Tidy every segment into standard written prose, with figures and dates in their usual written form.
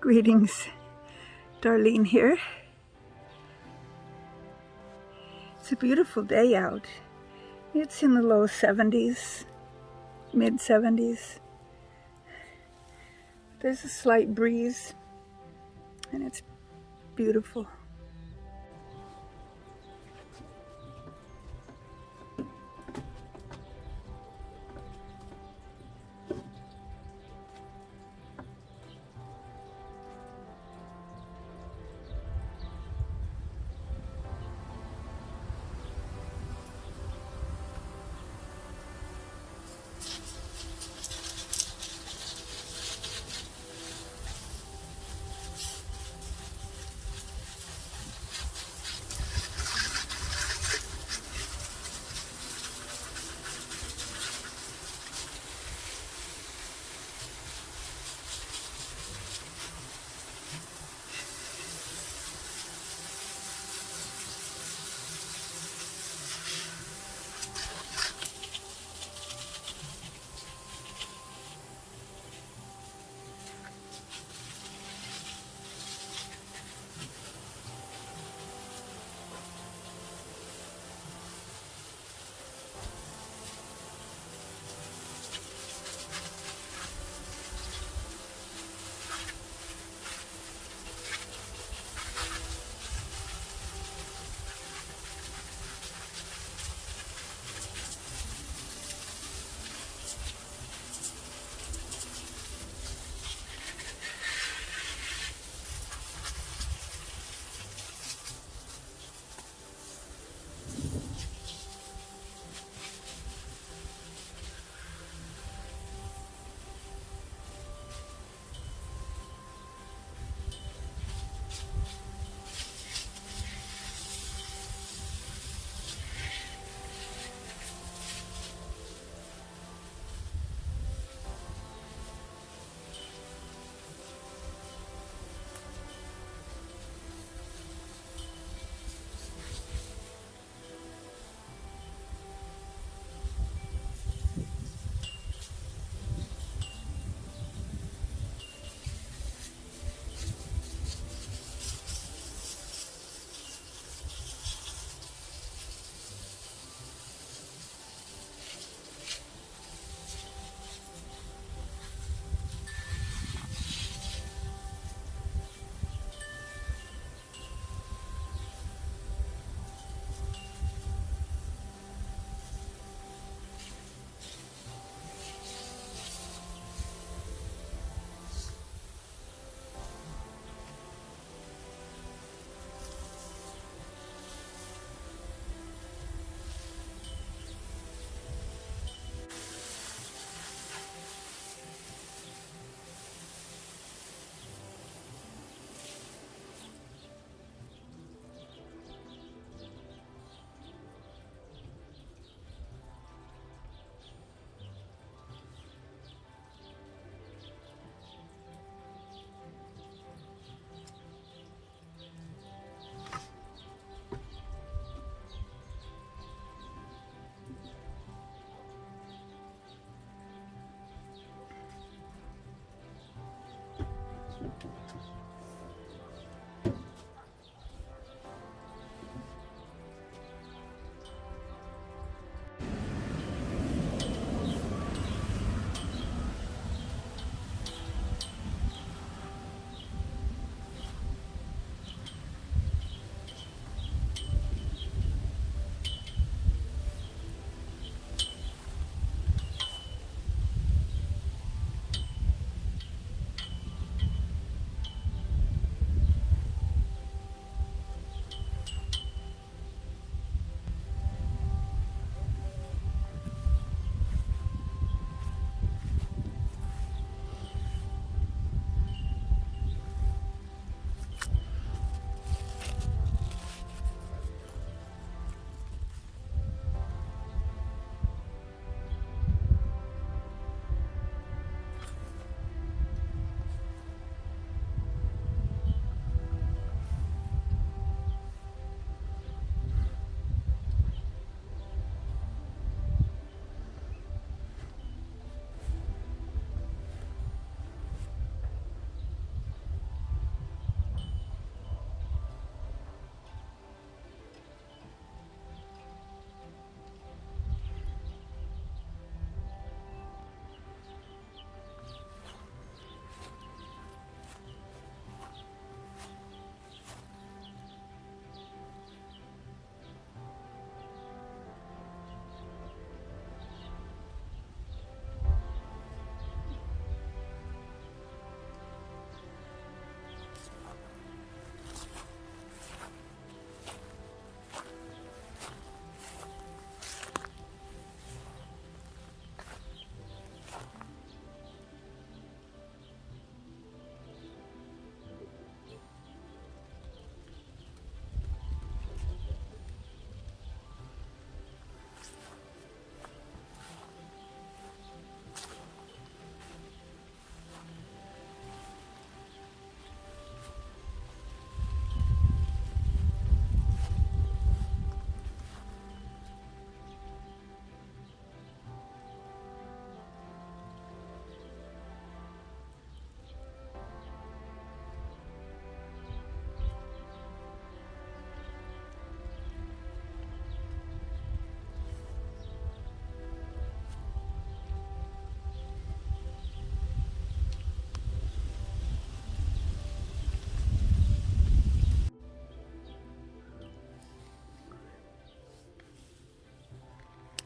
Greetings, Darlene here. It's a beautiful day out. It's in the low 70s, mid 70s. There's a slight breeze, and it's beautiful.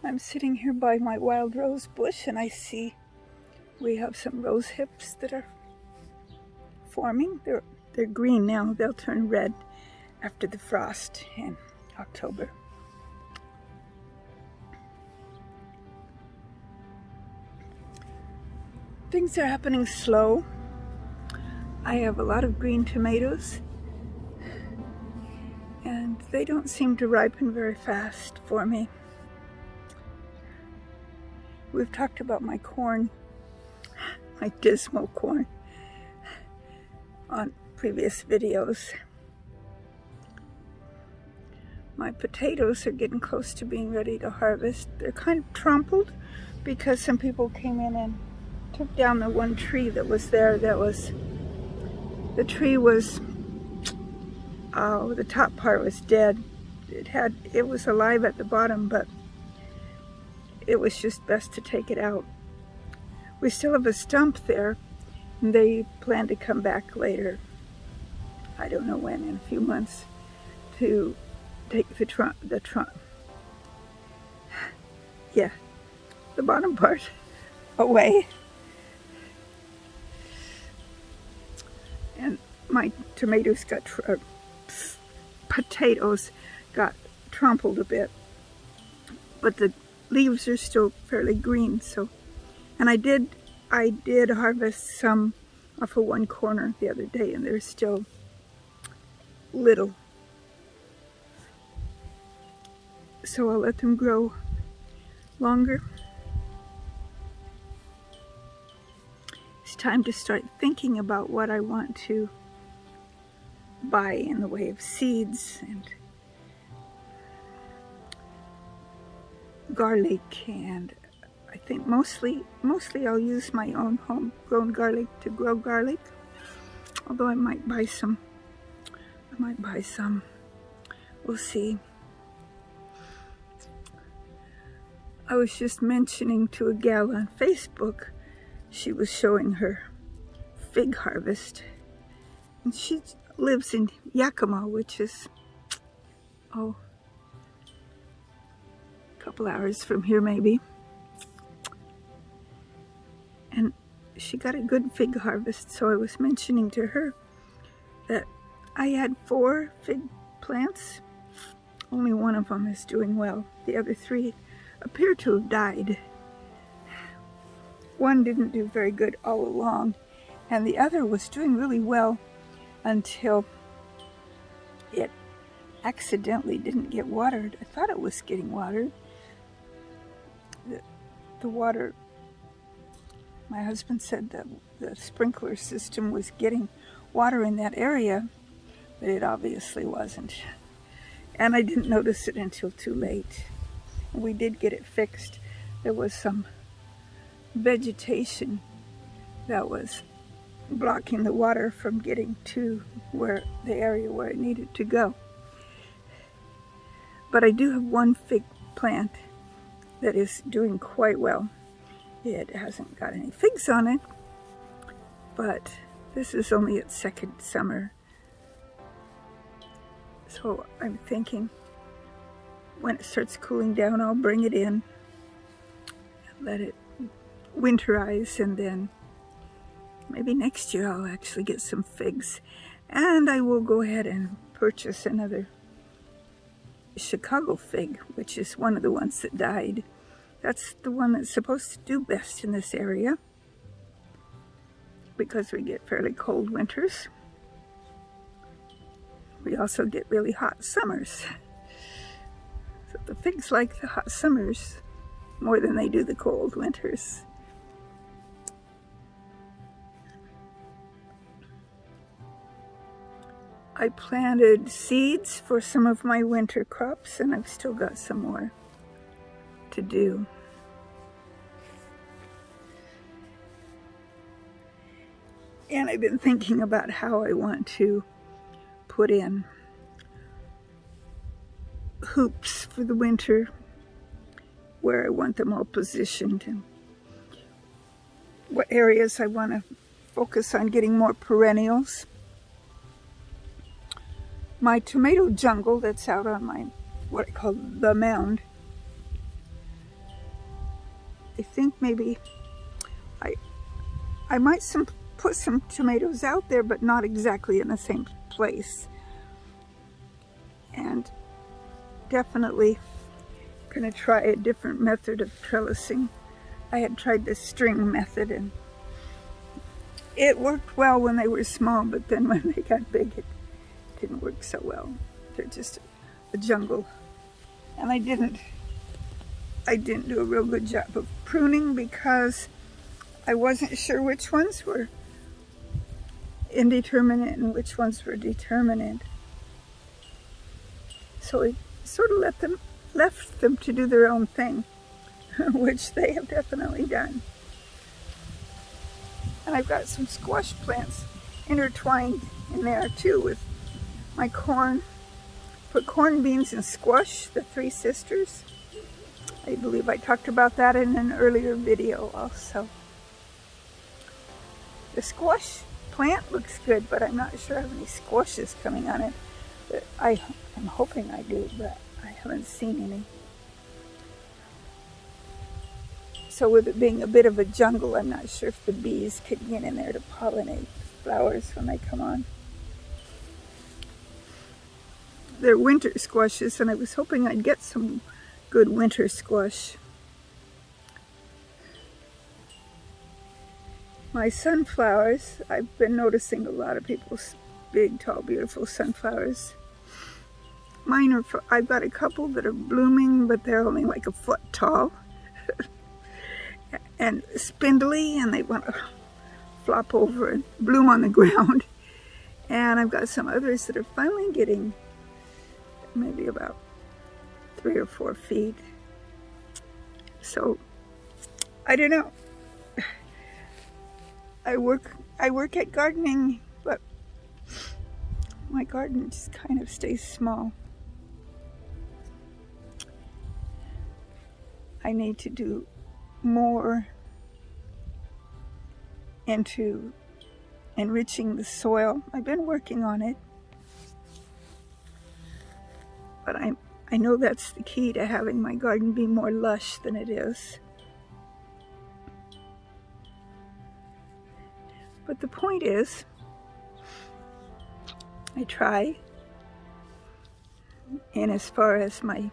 I'm sitting here by my wild rose bush and I see we have some rose hips that are forming. They're green now. They'll turn red after the frost in October. Things are happening slow. I have a lot of green tomatoes and they don't seem to ripen very fast for me. We've talked about my corn, my dismal corn, on previous videos. My potatoes are getting close to being ready to harvest. They're kind of trampled because some people came in and took down the one tree that was there. The tree was, the top part was dead. It was alive at the bottom, but it was just best to take it out. We still have a stump there, and they plan to come back later. I don't know when, in a few months, to take the bottom part away. And my potatoes got trampled a bit, but the leaves are still fairly green. So, and I did harvest some off of one corner the other day, and they're still little. So I'll let them grow longer. It's time to start thinking about what I want to buy in the way of seeds and garlic, and I think mostly I'll use my own homegrown garlic to grow garlic, although I might buy some. We'll see. I was just mentioning to a gal on Facebook, she was showing her fig harvest, and she lives in Yakima, which is a couple hours from here maybe, and she got a good fig harvest. So I was mentioning to her that I had 4 fig plants. Only one of them is doing well. The other 3 appear to have died. One didn't do very good all along, and the other was doing really well until it accidentally didn't get watered. I thought it was getting watered. The water, my husband said that the sprinkler system was getting water in that area, but it obviously wasn't. And I didn't notice it until too late. We did get it fixed. There was some vegetation that was blocking the water from getting to the area where it needed to go. But I do have one fig plant that is doing quite well. It hasn't got any figs on it, but this is only its 2nd summer. So I'm thinking when it starts cooling down, I'll bring it in, let it winterize, and then maybe next year I'll actually get some figs. And I will go ahead and purchase another Chicago fig, which is one of the ones that died. That's the one that's supposed to do best in this area because we get fairly cold winters. We also get really hot summers. So the figs like the hot summers more than they do the cold winters. I planted seeds for some of my winter crops, and I've still got some more to do. And I've been thinking about how I want to put in hoops for the winter, where I want them all positioned, and what areas I want to focus on getting more perennials. My tomato jungle that's out on my, what I call the mound, I think maybe I might put some tomatoes out there, but not exactly in the same place. And definitely gonna try a different method of trellising. I had tried the string method and it worked well when they were small, but then when they got big, it didn't work so well. They're just a jungle. And I didn't do a real good job of pruning because I wasn't sure which ones were indeterminate and which ones were determinate. So I sort of left them to do their own thing, which they have definitely done. And I've got some squash plants intertwined in there too with my corn. Put corn, beans, and squash, the three sisters. I believe I talked about that in an earlier video also. The squash plant looks good, but I'm not sure I have any squashes coming on it. I'm hoping I do, but I haven't seen any. So with it being a bit of a jungle, I'm not sure if the bees could get in there to pollinate flowers when they come on. They're winter squashes, and I was hoping I'd get some good winter squash. My sunflowers, I've been noticing a lot of people's big, tall, beautiful sunflowers. Mine are, I've got a couple that are blooming, but they're only like a foot tall. And spindly, and they want to flop over and bloom on the ground. And I've got some others that are finally getting maybe about 3 or 4 feet. So I don't know. I work at gardening, but my garden just kind of stays small. I need to do more into enriching the soil. I've been working on it, but I know that's the key to having my garden be more lush than it is. But the point is, I try, and as far as my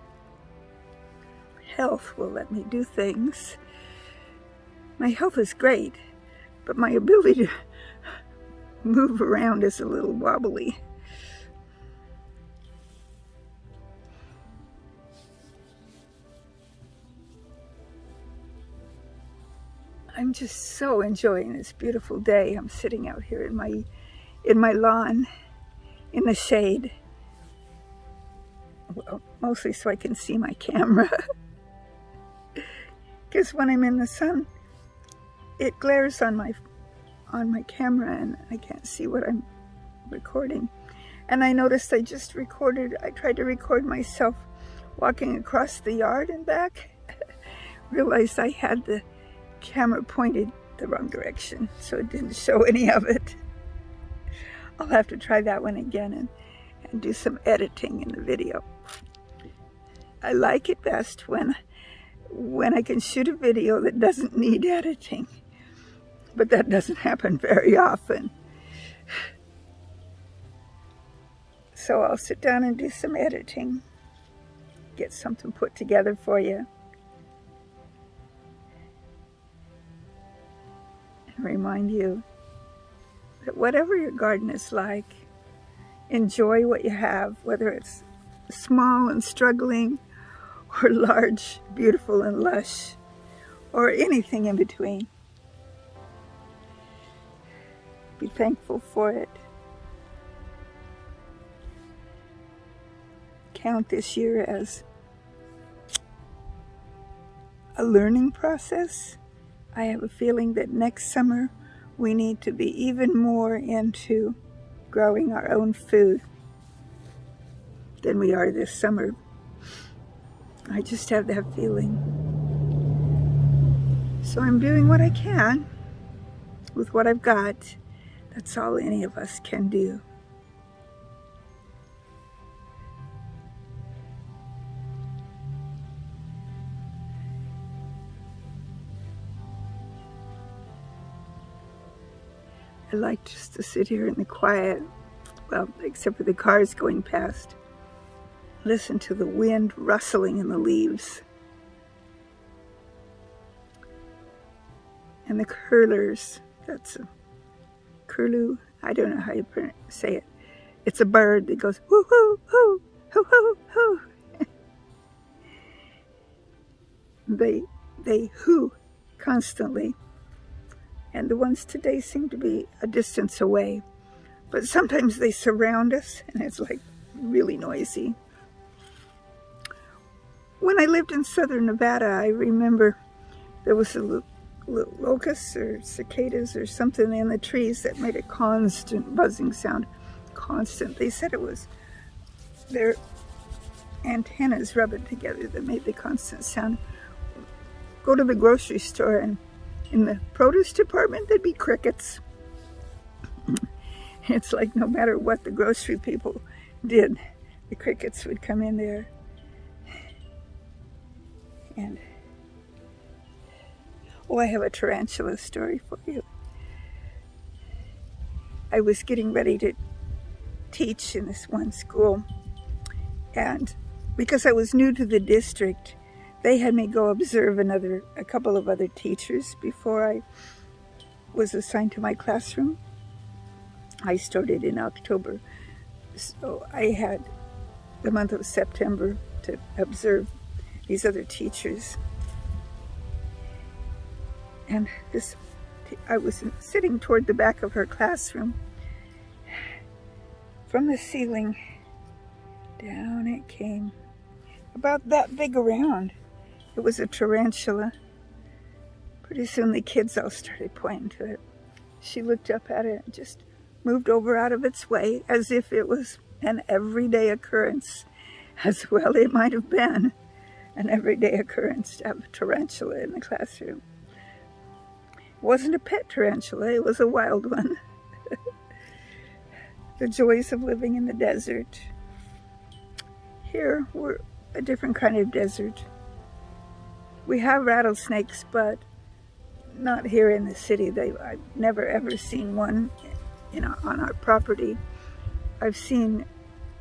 health will let me do things, my health is great, but my ability to move around is a little wobbly. I'm just so enjoying this beautiful day. I'm sitting out here in my lawn in the shade. Well, mostly so I can see my camera. Because when I'm in the sun, it glares on my camera and I can't see what I'm recording. And I noticed I tried to record myself walking across the yard and back. Realized I had the camera pointed the wrong direction, so it didn't show any of it. I'll have to try that one again and do some editing in the video. I like it best when I can shoot a video that doesn't need editing, but that doesn't happen very often. So I'll sit down and do some editing, get something put together for you. Remind you that whatever your garden is like, enjoy what you have, whether it's small and struggling or large, beautiful and lush, or anything in between. Be thankful for it. Count this year as a learning process. I have a feeling that next summer we need to be even more into growing our own food than we are this summer. I just have that feeling. So I'm doing what I can with what I've got. That's all any of us can do. I like just to sit here in the quiet, well, except for the cars going past. Listen to the wind rustling in the leaves. And the curlers, that's a curlew, I don't know how you say it. It's a bird that goes whoo hoo hoo hoo hoo hoo. They hoo constantly, and the ones today seem to be a distance away, but sometimes they surround us and it's like really noisy. When I lived in southern Nevada, I remember there was a locusts or cicadas or something in the trees that made a constant buzzing sound. Constant. They said it was their antennas rubbing together that made the constant sound. Go to the grocery store, and in the produce department there'd be crickets. It's like no matter what the grocery people did, the crickets would come in there. And oh, I have a tarantula story for you. I was getting ready to teach in this one school, and because I was new to the district, they had me go observe a couple of other teachers before I was assigned to my classroom. I started in October, so I had the month of September to observe these other teachers. And I was sitting toward the back of her classroom. From the ceiling, down it came, about that big around. It was a tarantula. Pretty soon the kids all started pointing to it. She looked up at it and just moved over out of its way as if it was an everyday occurrence. As well it might have been an everyday occurrence to have a tarantula in the classroom. It wasn't a pet tarantula, it was a wild one. The joys of living in the desert. Here, we're a different kind of desert. We have rattlesnakes, but not here in the city. I've never ever seen one on our property. I've seen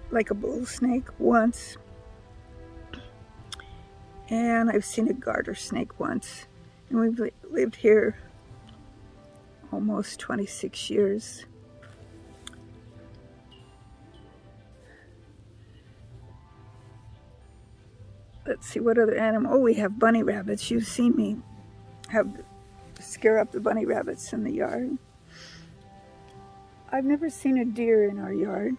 like a bull snake once, and I've seen a garter snake once. And we've lived here almost 26 years. Let's see, what other animal? Oh, we have bunny rabbits. You've seen me scare up the bunny rabbits in the yard. I've never seen a deer in our yard.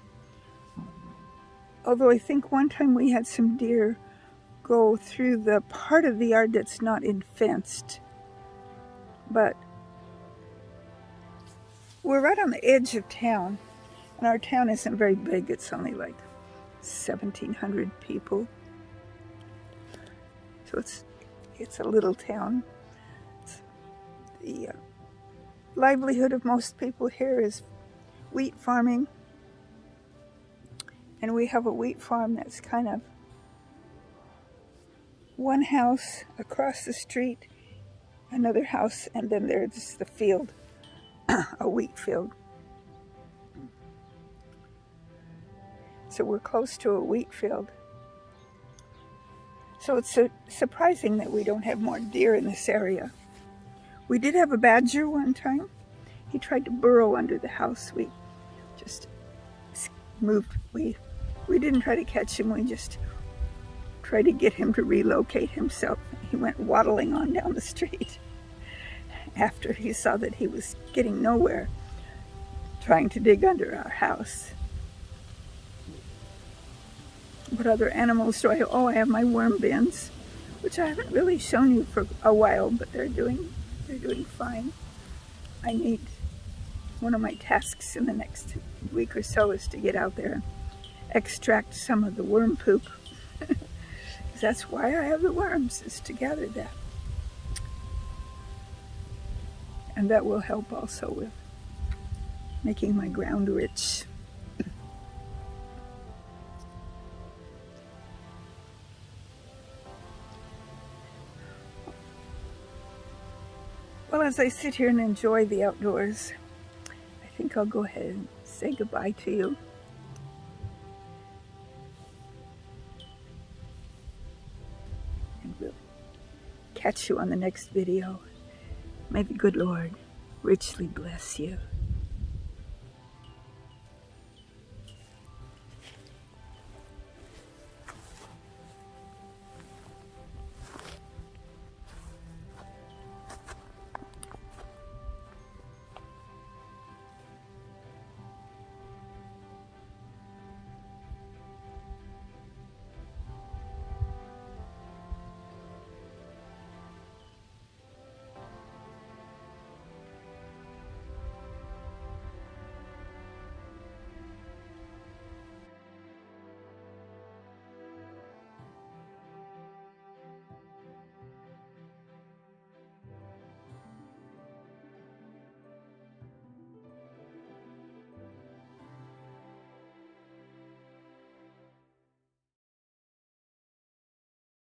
Although I think one time we had some deer go through the part of the yard that's not fenced. But we're right on the edge of town, and our town isn't very big. It's only like 1,700 people. So it's a little town. The livelihood of most people here is wheat farming. And we have a wheat farm that's kind of one house across the street, another house, and then there's the field, a wheat field. So we're close to a wheat field. So it's surprising that we don't have more deer in this area. We did have a badger one time. He tried to burrow under the house. We just moved. We didn't try to catch him. We just tried to get him to relocate himself. He went waddling on down the street after he saw that he was getting nowhere trying to dig under our house. What other animals do I have? Oh, I have my worm bins, which I haven't really shown you for a while, but they're doing fine. I need, one of my tasks in the next week or so is to get out there and extract some of the worm poop. That's why I have the worms, is to gather that. And that will help also with making my ground rich. Well, as I sit here and enjoy the outdoors, I think I'll go ahead and say goodbye to you. And we'll catch you on the next video. May the good Lord richly bless you.